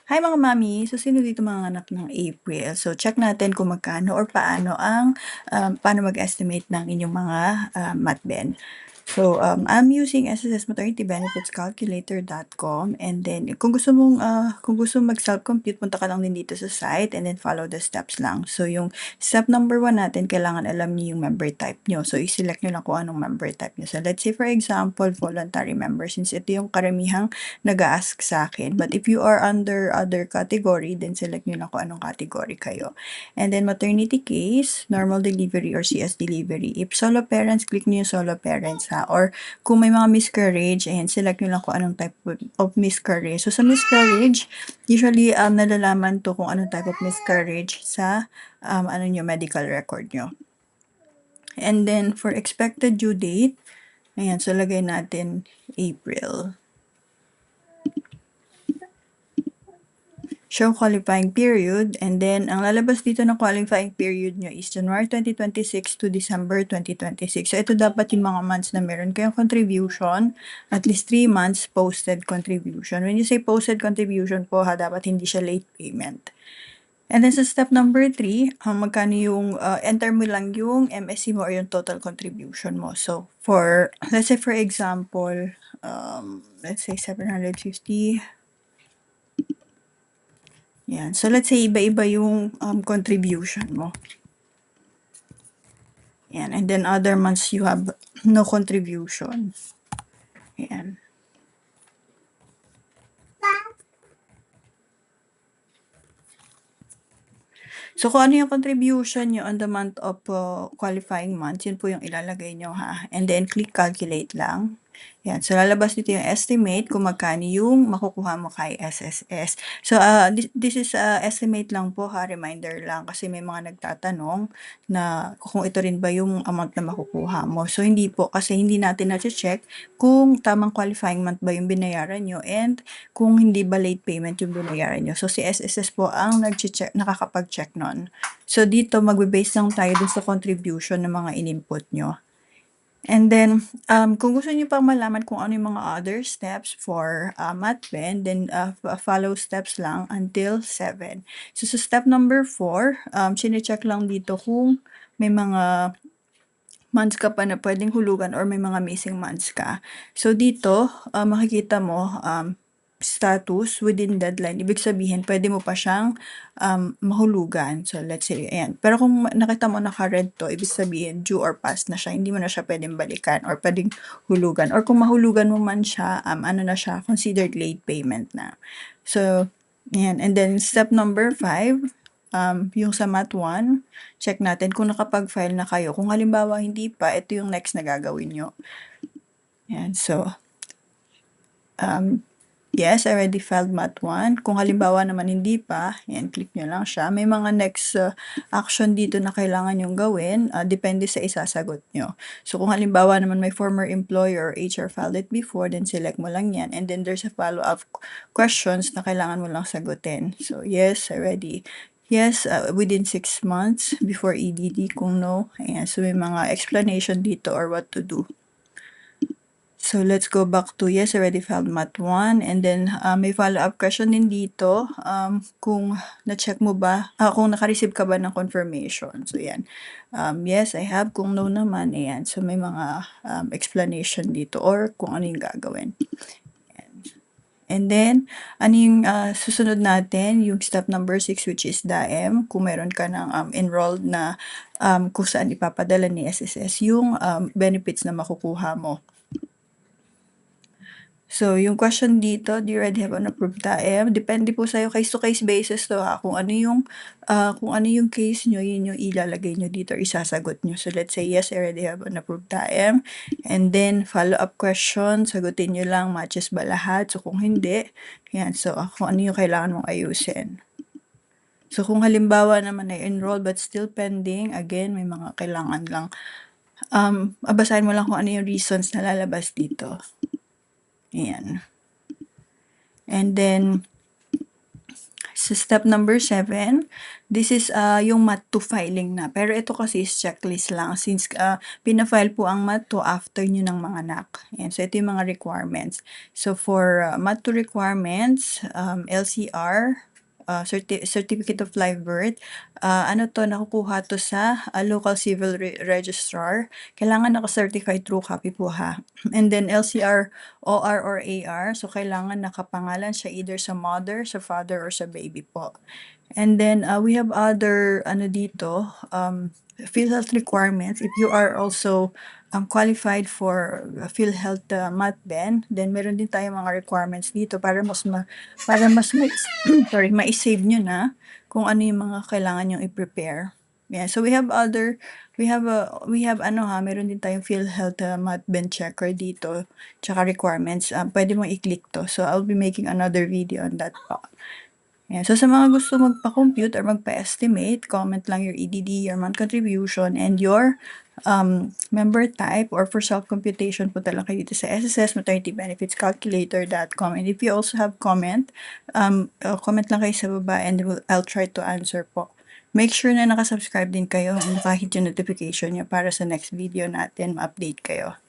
Hi mga mami! So, sino dito mga anak ng April? So, check natin kung magkano or paano paano mag-estimate ng inyong mga MATBEN. So, I'm using SSS Maternity Benefits Calculator.com, and then kung gusto mong mag-self-compute, punta ka lang din dito sa site and then follow the steps lang. So, yung step number 1 natin, kailangan alam niyo yung member type nyo. So, i-select nyo lang kung anong member type nyo. So, let's say for example, voluntary member, since ito yung karamihang nag-ask sa akin. But if you are under other category, then select nyo lang kung anong category kayo. And then maternity case, normal delivery or CS delivery. If solo parents, click nyo yung solo parents ha. Or kung may mga miscarriage, ayan, select nyo lang kung anong type of miscarriage. So sa miscarriage, usually nalalaman to kung anong type of miscarriage sa medical record nyo. And then for expected due date, ayan, so lagay natin April. Show qualifying period, and then ang lalabas dito ng qualifying period nyo is January 2026 to December 2026. So ito dapat yung mga months na meron kayong contribution, at least 3 months posted contribution. When you say posted contribution po ha, dapat hindi siya late payment. And then sa step number 3, magkano yung enter mo lang yung MSC mo or yung total contribution mo. So let's say for example, let's say 750. Yan. So, let's say iba-iba yung contribution mo. Yan. And then other months you have no contribution. Yan. So, kung ano yung contribution nyo on the month of qualifying months, yun po yung ilalagay nyo ha. And then, click calculate lang. Yan. So, lalabas dito yung estimate kung magkano yung makukuha mo kay SSS. So, this is estimate lang po ha, reminder lang. Kasi may mga nagtatanong na kung ito rin ba yung amount na makukuha mo. So, hindi po. Kasi hindi natin na-check kung tamang qualifying month ba yung binayaran nyo and kung hindi ba late payment yung binayaran nyo. So, si SSS po ang nakakapag-check nun. So, dito magbe-base lang tayo dun sa contribution ng mga in-input nyo. And then, kung gusto niyo pang malaman kung ano yung mga other steps for MATBEN, then follow steps lang until 7. So, sa step number 4, chine-check lang dito kung may mga months ka pa na pwedeng hulugan or may mga missing months ka. So, dito, makikita mo, status within deadline. Ibig sabihin, pwede mo pa siyang mahulugan. So, let's say, ayan. Pero kung nakita mo naka-red to, ibig sabihin, due or past na siya. Hindi mo na siya pwedeng balikan or pwedeng hulugan. Or kung mahulugan mo man siya, ano na siya, considered late payment na. So, ayan. And then, step number 5, yung sa Mat 1, check natin kung nakapag-file na kayo. Kung halimbawa hindi pa, ito yung next na gagawin nyo. Ayan. So, yes, I already filed Mat 1. Kung halimbawa naman hindi pa, yan, click nyo lang siya. May mga next action dito na kailangan yung gawin, depende sa isasagot nyo. So kung halimbawa naman may former employer or HR filed it before, then select mo lang yan. And then there's a follow-up questions na kailangan mo lang sagutin. So yes, already. Yes, within 6 months before EDD. Kung no, ayan. So may mga explanation dito or what to do. So, let's go back to, yes, already filed Mat 1. And then, may follow-up question din dito. Kung na-check mo ba, kung naka-receive ka ba ng confirmation. So, yan. Yes, I have. Kung no naman, ayan. So, may mga explanation dito or kung ano yung gagawin. And then, ano yung susunod natin, yung step number 6, which is DAEM, kung meron ka ng enrolled na kung saan ipapadala ni SSS yung benefits na makukuha mo. So, yung question dito, do you already have an approved DAEM? Depende po sa'yo, case-to-case basis to ha. Kung ano yung case nyo, yun yung ilalagay nyo dito or isasagot nyo. So, let's say, yes, I already have an approved DAEM. And then, follow-up question, sagutin nyo lang, matches ba lahat? So, kung hindi, yan. So, kung ano yung kailangan mong ayusin. So, kung halimbawa naman ay enrolled but still pending, again, may mga kailangan lang. Basahin mo lang kung ano yung reasons na lalabas dito. Ayan. And then, Sa step number 7, this is yung MAT2 filing na. Pero ito kasi is checklist lang since pina-file po ang MAT2 after nyo ng mga anak. Ayan, so ito yung mga requirements. So for MAT2 requirements, LCR, Certificate of Live Birth, nakukuha to sa local civil registrar. Kailangan naka-certify true copy po ha. And then LCR, OR or AR, so kailangan nakapangalan siya either sa mother, sa father, or sa baby po. And then we have other dito, PhilHealth requirements. If you are also qualified for PhilHealth MatBen, then meron din tayong mga requirements dito para mas sorry, ma-save nyo na kung ano yung mga kailangan nyo i-prepare. Yeah, so we have meron din tayong PhilHealth MatBen checker dito, tsaka requirements. Pwede mong i-click to. So I'll be making another video on that po. Yeah, so sa mga gusto magpa-compute or magpa-estimate, comment lang your EDD, your month contribution, and your member type, or for self-computation, punta lang kayo dito sa SSSmaternitybenefitscalculator.com. And if you also have comment lang kayo sa baba and I'll try to answer po. Make sure na nakasubscribe din kayo and nakahit yung notification nyo para sa next video natin ma-update kayo.